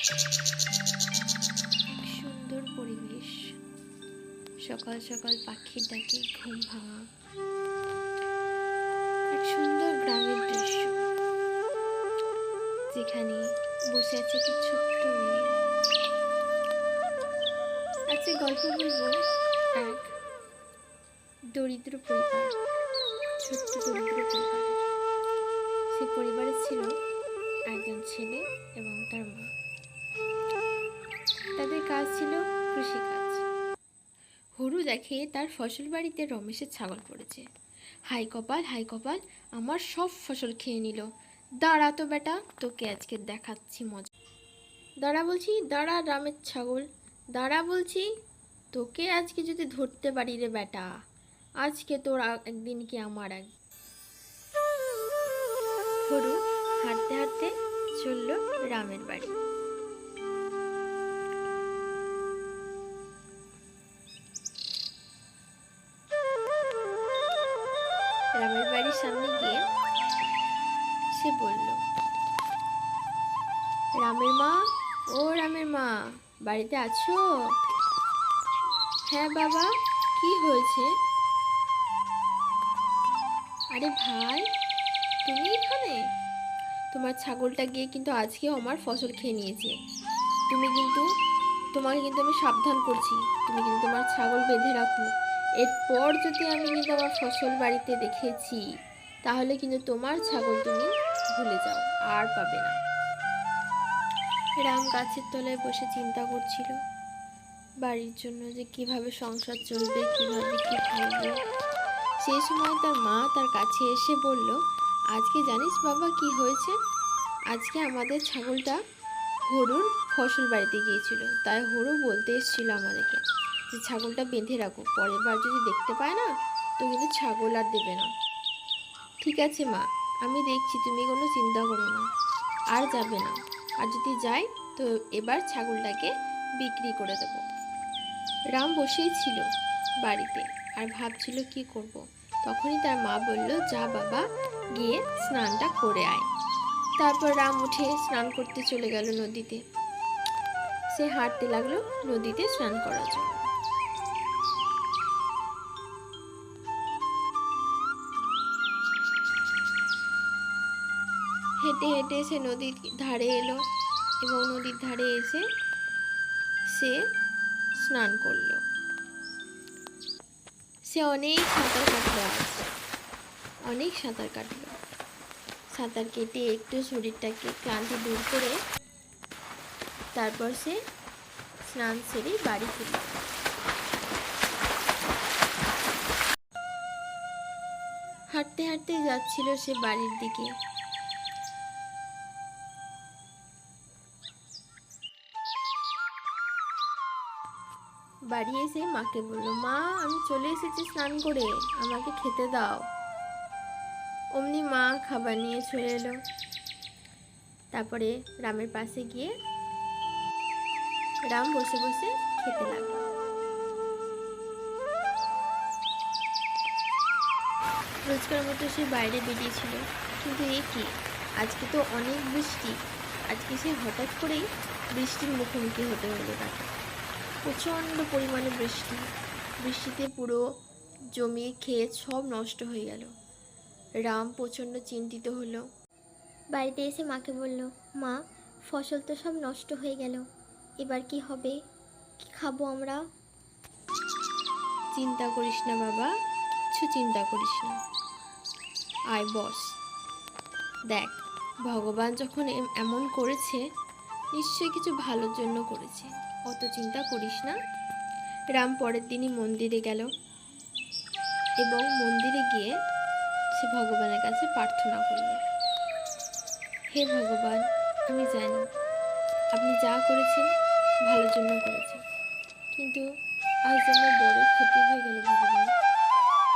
এক সুন্দর পরিবেশ, সকাল সকাল পাখির ডাকে ঘুম ভাঙা, এক সুন্দর গ্রামের দৃশ্য যেখানে বসে আছে একটি ছোট্ট মেয়ে। আজকে গল্প বলবো এক দরিদ্র পরিবার, ছোট্ট দরিদ্র পরিবার। সেই পরিবারে ছিল একজন ছেলে এবং তার মা। তাদের কাজ ছিল কৃষিকাজ। হরু দেখে তার ফসল বাড়িতে রমেশের ছাগল পড়েছে। হাই কপাল, হাই কপাল, আমার সব ফসল খেয়ে নিল। দাঁড়া তো বেটা, তোকে আজকে দেখাচ্ছি মজা। দাঁড়া বলছি, দাঁড়া রামের ছাগল, দাঁড়া বলছি, তোকে আজকে যদি ধরতে পারি রে বেটা, আজকে তোর একদিন কি আমার এক। হরু হাঁটতে হাঁটতে চলল রামের বাড়ি। রামের বাড়ির সামনে গিয়ে সে বলল, রামের মা, ও রামের মা, বাড়িতে আছো? হ্যাঁ বাবা, কি হয়েছে? আরে ভাই, তুমি এখানে? তোমার ছাগলটা গিয়ে কিন্তু আজকেও আমার ফসল খেয়ে নিয়েছে। তোমাকে কিন্তু আমি সাবধান করছি, তুমি কিন্তু তোমার ছাগল বেঁধে রাখো। এরপর যদি আমি কিন্তু আমার ফসল বাড়িতে দেখেছি, তাহলে কিন্তু তোমার ছাগল তুমি ভুলে যাও, আর পাবে না। রাম গাছের তলায় বসে চিন্তা করছিল বাড়ির জন্য যে কিভাবে সংসার চলবে, কিভাবে কি করবে। সেই সময় তার মা তার কাছে এসে বলল, আজকে জানিস বাবা কি হয়েছে? আজকে আমাদের ছাগলটা হরুর ফসল বাড়িতে গিয়েছিল, তাই হরু বলতে এসেছিল আমাদেরকে যে ছাগলটা বেঁধে রাখো, পরের বার যদি দেখতে পায় না তো কিন্তু ছাগল আর দেবে না। ঠিক আছে মা, আমি দেখছি, তুমি কোনো চিন্তা করো না, আর যাবে না। আর যদি যাই তো এবার ছাগলটাকে বিক্রি করে দেব। রাম বসেই ছিল বাড়িতে আর ভাবছিল কি করব। তখনই তার মা বলল, যা বাবা, গিয়ে স্নানটা করে আয়। তারপর রাম উঠে স্নান করতে চলে গেল নদীতে। সে হাঁটতে লাগলো নদীতে স্নান করার জন্য। হেঁটে হেঁটে সে নদীর ধারে এলো এবং নদীর ধারে এসে সে স্নান করলো। সে অনেক সাঁতার কাটলো, অনেক সাঁতার কাটলো। সাঁতার কেটে একটু শরীরটাকে ক্লান্তি দূর করে তারপর সে স্নান সেরে বাড়ি ফিরল। হাঁটতে হাঁটতে যাচ্ছিল সে বাড়ির দিকে। বাড়ি এসে মাকে বলল, মা, আমি চলে এসেছি স্নান করে, আমাকে খেতে দাও। অমনি মা খাবার নিয়ে চলে এলো। তারপরে রামের পাশে গিয়ে রাম বসে বসে খেতে লাগলো। রোজকার মতো সে বাইরে বেরিয়েছিল, কিন্তু এ কি, আজকে তো অনেক বৃষ্টি। আজকে সে হঠাৎ করেই বৃষ্টির মুখোমুখি হতে হলো তাকে। প্রচণ্ড পরিমাণে বৃষ্টি, বৃষ্টিতে পুরো জমি ক্ষেত সব নষ্ট হয়ে গেল। রাম প্রচণ্ড চিন্তিত হলো। বাড়িতে এসে মাকে বলল, মা, ফসল তো সব নষ্ট হয়ে গেল, এবার কি হবে, কি খাবো আমরা? চিন্তা করিস না বাবা, কিছু চিন্তা করিস না, আয় বস। দেখ, ভগবান যখন এমন করেছে, নিশ্চয়ই কিছু ভালোর জন্য করেছে, অত চিন্তা করিস না। রাম পরের দিনই মন্দিরে গেল এবং মন্দিরে গিয়ে সে ভগবানের কাছে প্রার্থনা করল, হে ভগবান, আমি জানি আপনি যা করেছেন ভালোর জন্য করেছেন, কিন্তু আজ আমার বড় ক্ষতি হয়ে গেল ভগবান।